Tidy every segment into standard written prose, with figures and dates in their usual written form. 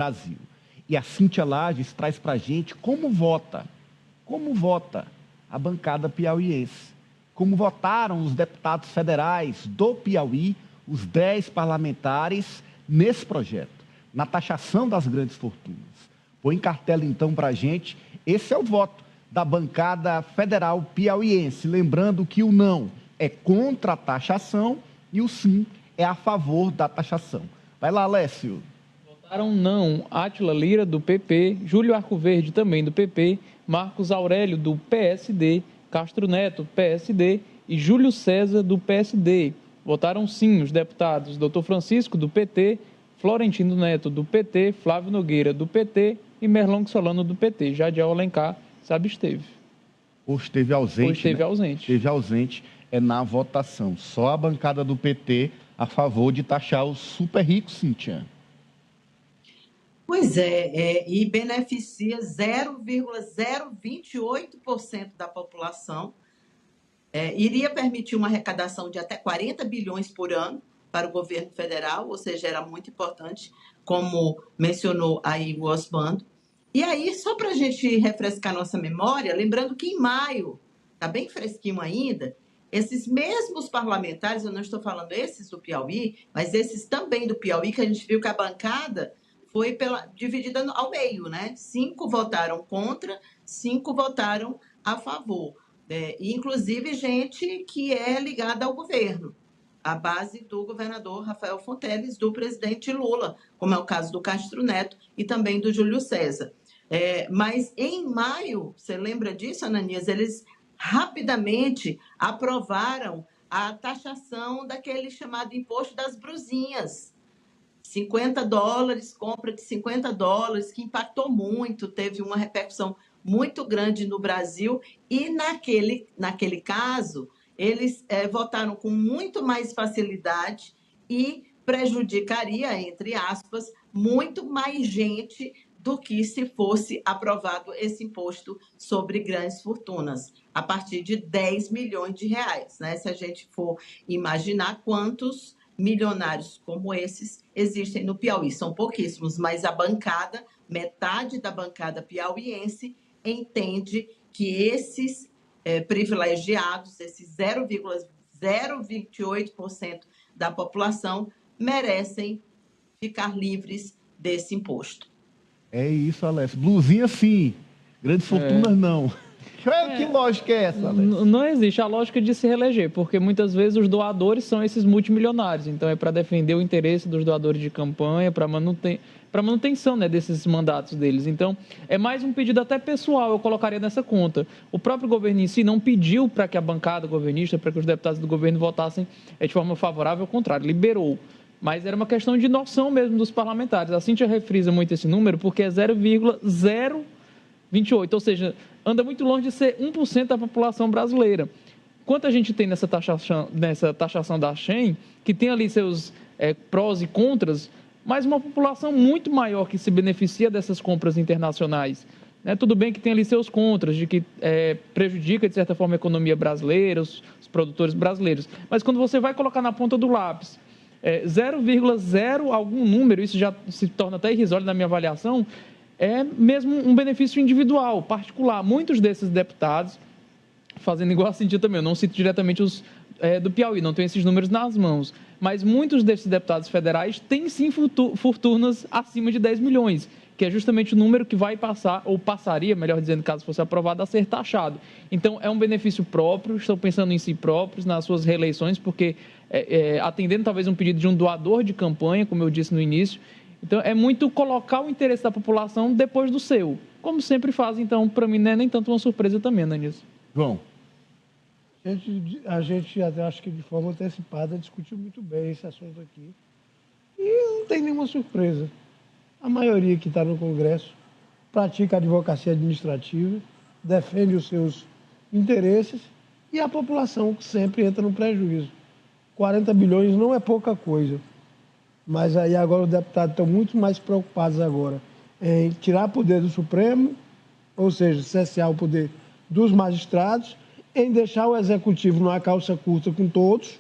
Brasil. E a Cíntia Lages traz para a gente como vota a bancada piauiense, como votaram os deputados federais do Piauí, os 10 parlamentares, nesse projeto, na taxação das grandes fortunas. Põe em cartela, então, para a gente, esse é o voto da bancada federal piauiense. Lembrando que o não é contra a taxação e o sim é a favor da taxação. Vai lá, Alessio. Votaram não Átila Lira, do PP, Júlio Arcoverde, também do PP, Marcos Aurélio, do PSD, Castro Neto, PSD e Júlio César, do PSD. Votaram sim os deputados Dr. Francisco, do PT, Florentino Neto, do PT, Flávio Nogueira, do PT e Merlong Solano, do PT. Jadiel Alencar se absteve. Hoje esteve ausente. Esteve ausente na votação. Só a bancada do PT a favor de taxar os super ricos, Cíntia. Pois e beneficia 0,028% da população. Iria permitir uma arrecadação de até 40 bilhões por ano para o governo federal, ou seja, era muito importante, como mencionou aí o Osbando. E aí, só para a gente refrescar nossa memória, lembrando que em maio, está bem fresquinho ainda, esses mesmos parlamentares, eu não estou falando esses do Piauí, mas esses também do Piauí, que a gente viu que a bancada foi dividida ao meio, né? 5 votaram contra, 5 votaram a favor. Inclusive gente que é ligada ao governo, a base do governador Rafael Fonteles, do presidente Lula, como é o caso do Castro Neto e também do Júlio César. Mas em maio, você lembra disso, Ananias? Eles rapidamente aprovaram a taxação daquele chamado imposto das brusinhas. $50, compra de $50, que impactou muito, teve uma repercussão muito grande no Brasil, e naquele caso, eles votaram com muito mais facilidade e prejudicaria, entre aspas, muito mais gente do que se fosse aprovado esse imposto sobre grandes fortunas, a partir de 10 milhões de reais, né? Se a gente for imaginar quantos milionários como esses existem no Piauí. São pouquíssimos, mas a bancada, metade da bancada piauiense, entende que esses privilegiados, esses 0,028% da população, merecem ficar livres desse imposto. É isso, Alessio. Blusinha sim, grandes fortunas não. Que lógica é essa, Alessio? Não existe a lógica de se reeleger, porque muitas vezes os doadores são esses multimilionários. Então é para defender o interesse dos doadores de campanha, para manutenção, né, desses mandatos deles. Então é mais um pedido até pessoal, eu colocaria nessa conta. O próprio governo em si não pediu para que a bancada governista, para que os deputados do governo votassem de forma favorável, ao contrário, liberou. Mas era uma questão de noção mesmo dos parlamentares. A Cíntia refrisa muito esse número porque é 0,028, ou seja, anda muito longe de ser 1% da população brasileira. Quanta gente tem nessa taxação da Shem, que tem ali seus prós e contras, mas uma população muito maior que se beneficia dessas compras internacionais. Tudo bem que tem ali seus contras, de que prejudica, de certa forma, a economia brasileira, os produtores brasileiros. Mas quando você vai colocar na ponta do lápis 0,0 algum número, isso já se torna até irrisório na minha avaliação, é mesmo um benefício individual, particular. Muitos desses deputados, fazendo igual a Cintia também, eu não cito diretamente os do Piauí, não tenho esses números nas mãos, mas muitos desses deputados federais têm sim fortunas acima de 10 milhões, que é justamente o número que vai passar, ou passaria, melhor dizendo, caso fosse aprovado, a ser taxado. Então, é um benefício próprio, estão pensando em si próprios, nas suas reeleições, porque atendendo talvez um pedido de um doador de campanha, como eu disse no início. Então, é muito colocar o interesse da população depois do seu, como sempre fazem. Então, para mim, não é nem tanto uma surpresa também, né, Nilson? João. A gente, acho que de forma antecipada, discutiu muito bem esse assunto aqui. E não tem nenhuma surpresa. A maioria que está no Congresso pratica a advocacia administrativa, defende os seus interesses e a população sempre entra no prejuízo. 40 bilhões não é pouca coisa, mas aí agora os deputados estão muito mais preocupados agora em tirar poder do Supremo, ou seja, cessear o poder dos magistrados, em deixar o Executivo numa calça curta com todos,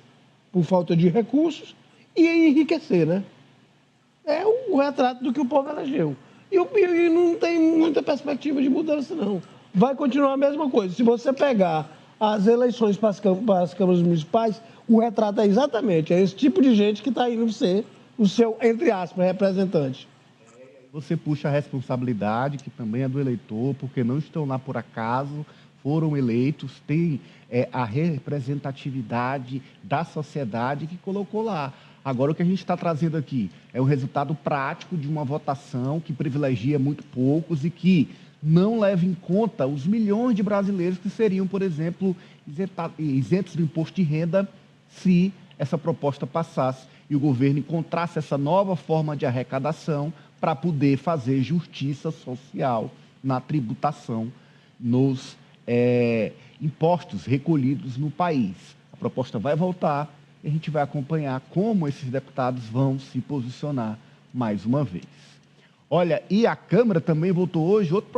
por falta de recursos, e em enriquecer, né? é o retrato do que o povo elegeu. E não tem muita perspectiva de mudança, não. Vai continuar a mesma coisa. Se você pegar as eleições para as câmaras municipais, o retrato é exatamente esse tipo de gente que está indo ser o seu, entre aspas, representante. Você puxa a responsabilidade, que também é do eleitor, porque não estão lá por acaso, foram eleitos, tem a representatividade da sociedade que colocou lá. Agora, o que a gente está trazendo aqui é o resultado prático de uma votação que privilegia muito poucos e que não leva em conta os milhões de brasileiros que seriam, por exemplo, isentos do imposto de renda se essa proposta passasse e o governo encontrasse essa nova forma de arrecadação para poder fazer justiça social na tributação, nos impostos recolhidos no país. A proposta vai voltar e a gente vai acompanhar como esses deputados vão se posicionar mais uma vez. Olha, e a Câmara também votou hoje outro